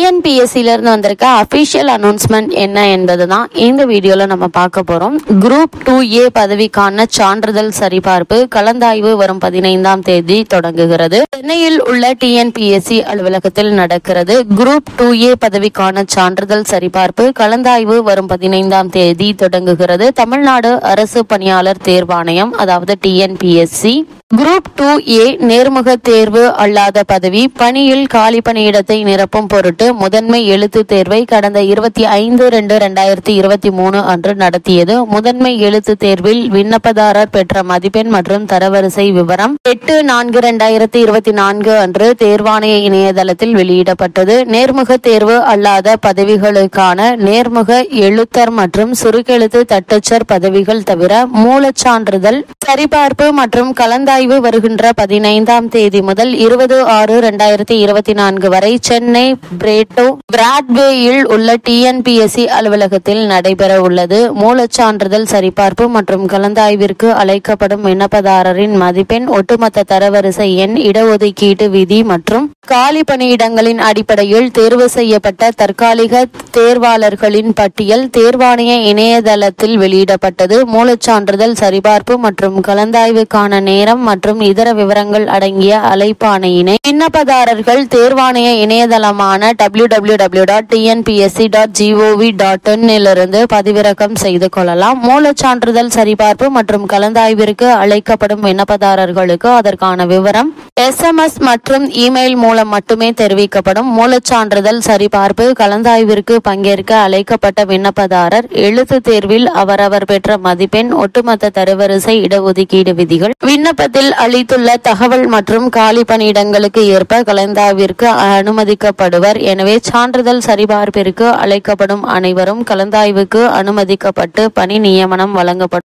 டிஎன்பிஎஸ்சில இருந்து வந்திருக்க official announcement என்ன என்பதுதான் இந்த வீடியோல நம்ம பார்க்க போறோம். குரூப் 2A பதவிக்கான சான்றிதழ் சரிபார்ப்பு கலந்தாய்வு வரும் 15ஆம் தேதி தொடங்குகிறது. சென்னையில் உள்ள டிஎன்பிஎஸ்சி அலுவலகத்தில் நடக்கிறது. குரூப் 2A பதவிக்கான சான்றிதழ் சரிபார்ப்பு கலந்தாய்வு வரும் 15ஆம் தேதி தொடங்குகிறது. தமிழ்நாடு அரசு பணியாளர் தேர்வாணையம், அதாவது டிஎன்பிஎஸ்சி, குரூப் 2A நேர்முக தேர்வு அல்லாத பதவி பணியில் காலி பணியிடத்தை நிரப்பும் பொருட்டு முதன்மை எழுத்து தேர்வை கடந்த 25/2/2023 அன்று நடத்தியது. முதன்மை எழுத்து தேர்வில் விண்ணப்பதாரர் பெற்ற மதிப்பெண் மற்றும் தரவரிசை விவரம் 8/4/2024 அன்று தேர்வாணைய இணையதளத்தில் வெளியிடப்பட்டது. நேர்முக தேர்வு அல்லாத பதவிகளுக்கான நேர்முக எழுத்தர் மற்றும் சுருக்கெழுத்து தட்டச்சர் பதவிகள் தவிர மூலச்சான்றிதழ் சரிபார்ப்பு மற்றும் கலந்தாய்வு வருகின்ற 15ஆம் தேதி முதல் 20/6/2024 வரை சென்னை பிராட்வேயில் உள்ள டிஎன்பிஎஸ்சி அலுவலகத்தில் நடைபெற உள்ளது. மூலச்சான்றிதழ் சரிபார்ப்பு மற்றும் கலந்தாய்விற்கு அழைக்கப்படும் விண்ணப்பதாரரின் மதிப்பெண், ஒட்டுமொத்த தரவரிசை எண், இடஒதுக்கீட்டு விதி மற்றும் காலி பணியிடங்களின் அடிப்படையில் தேர்வு செய்யப்பட்ட தற்காலிக தேர்வாளர்களின் பட்டியல் தேர்வாணைய இணையதளத்தில் வெளியிடப்பட்டது. மூலச்சான்றிதழ் சரிபார்ப்பு மற்றும் கலந்தாய்வுக்கான நேரம் மற்றும் இதர விவரங்கள் அடங்கிய அழைப்பாணையினை விண்ணப்பதாரர்கள் தேர்வாணைய இணையதளமான www.tnpsc.gov.in இலிருந்து பதிவிறக்கம் செய்து கொள்ளலாம். மூலச்சான்றிதழ் சரிபார்ப்பு மற்றும் கலந்தாய்விற்கு அழைக்கப்படும் விண்ணப்பதாரர்களுக்கு அதற்கான விவரம் SMS மற்றும் இமெயில் மூலம் மட்டுமே தெரிவிக்கப்படும். மூலச்சான்றிதழ் சரிபார்ப்பு கலந்தாய்விற்கு பங்கேற்க அழைக்கப்பட்ட விண்ணப்பதாரர் எழுத்து தேர்வில் அவரவர் பெற்ற மதிப்பெண், ஒட்டுமொத்த தரவரிசை, இடஒதுக்கீடு விதிகள், விண்ணப்பத்தில் அளித்துள்ள தகவல் மற்றும் காலி பணியிடங்களுக்கு ஏற்ப கலந்தாய்விற்கு அனுமதிக்கப்படுவர். எனவே சான்றிதழ் சரிபார்ப்பிற்கு அழைக்கப்படும் அனைவரும் கலந்தாய்வுக்கு அனுமதிக்கப்பட்டு பணி நியமனம் வழங்கப்படும்.